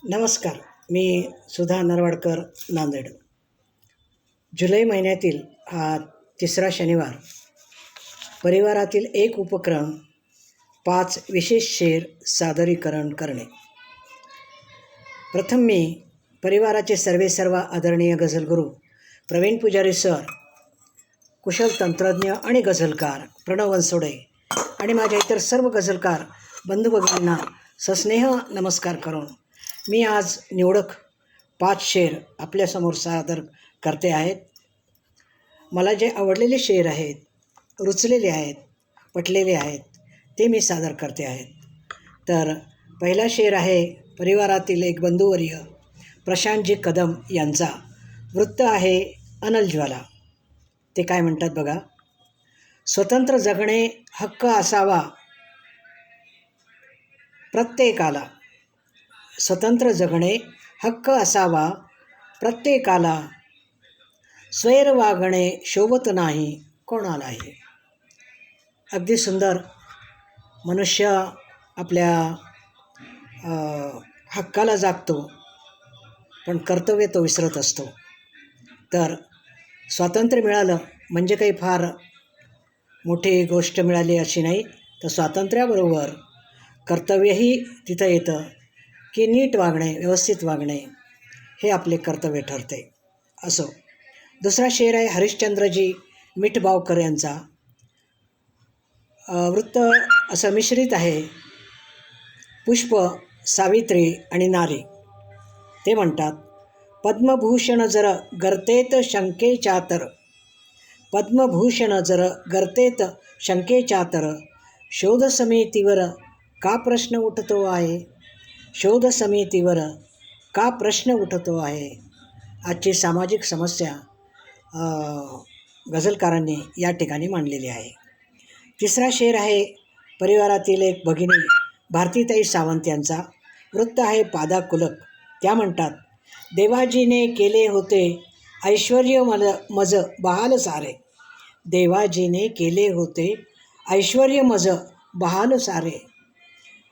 नमस्कार. मी सुधा नरवाडकर, नांदेड. जुलै महिन्यातील हा तिसरा शनिवार. परिवारातील एक उपक्रम, 5 विशेष शेर सादरीकरण करणे. प्रथम मी परिवाराचे सर्व आदरणीय गझलगुरू प्रवीण पुजारी सर, कुशल तंत्रज्ञ आणि गझलकार प्रणव वनसोडे आणि माझ्या इतर सर्व गझलकार बंधू भगिनींना सस्नेह नमस्कार करून मी आज निवडक 5 शेर आपल्यासमोर सादर करते आहेत. मला जे आवडलेले शेर आहेत, रुचलेले आहेत, पटलेले आहेत, ते मी सादर करते आहेत. तर पहिला शेर आहे परिवारातील एक बंधुवर्य प्रशांतजी कदम यांचा. वृत्त आहे अनलज्वाला. ते काय म्हणतात बघा. स्वतंत्र जगणे हक्क असावा प्रत्येकाला. स्वतंत्र जगणे हक्क असावा प्रत्येकाला. स्वैर वागणे शोभत नाही कोणालाही. अगदी सुंदर. मनुष्य आपल्या हक्काला जागतो, पण कर्तव्य तो विसरत असतो. तर स्वातंत्र्य मिळालं म्हणजे काही फार मोठी गोष्ट मिळाली अशी नाही, तर स्वातंत्र्याबरोबर कर्तव्यही तिथं येतं की नीट वागणे, व्यवस्थित वागणे हे आपले कर्तव्य ठरते. असो. दुसरा शेर आहे हरिश्चंद्रजी मिठबावकर यांचा. वृत्त असं मिश्रित आहे. पुष्प, सावित्री आणि नारी. ते म्हणतात, पद्मभूषण जर गर्तेत शंकेचातर. पद्मभूषण जर गर्तेत शंकेचातर. शोध समितीवर का प्रश्न उठतो आहे. शोध समितीवर का प्रश्न उठतो आहे. आजची सामाजिक समस्या गझलकारांनी या ठिकाणी मांडलेली आहे. तिसरा शेर आहे परिवारातील एक भगिनी भारतीताई सावंत यांचा. वृत्त आहे पादाकुलक. त्या म्हणतात, देवाजीने केले होते ऐश्वर्य मज बहाल सारे. देवाजीने केले होते ऐश्वर्य मज बहाल सारे.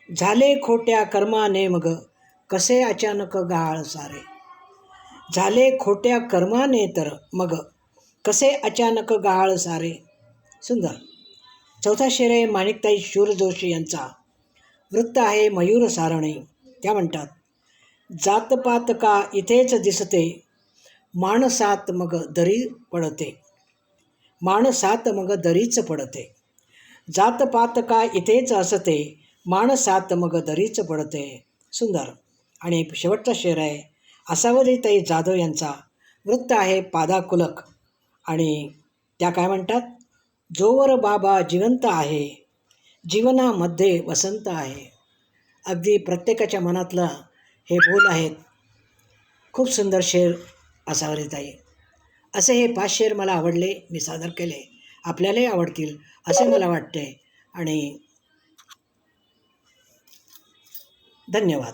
झाले खोट्या कर्माने मग कसे अचानक गहाळ सारे. झाले खोट्या कर्माने तर मग कसे अचानक गहाळ सारे. सुंदर. चौथा शेर आहे माणिकताई शूर जोशी यांचा. वृत्त आहे मयूर सारणी. त्या म्हणतात, जातपात का इथेच दिसते. माणसात मग दरी पडते. माणसात मग दरीच पडते. जातपात का इथेच असते. माणसात मग दरीच पडते. सुंदर. आणि शेवटचा शेर आहे आसावरीताई जाधव यांचा. वृत्त आहे पादाकुलक. आणि त्या काय म्हणतात, जोवर बाबा जिवंत आहे जीवनामध्ये वसंत आहे. अगदी प्रत्येकाच्या मनातलं हे बोल आहेत. खूप सुंदर शेर आसावरीताई. असे हे 5 शेर मला आवडले, मी सादर केले. आपल्यालाही आवडतील असे मला वाटते. आणि धन्यवाद.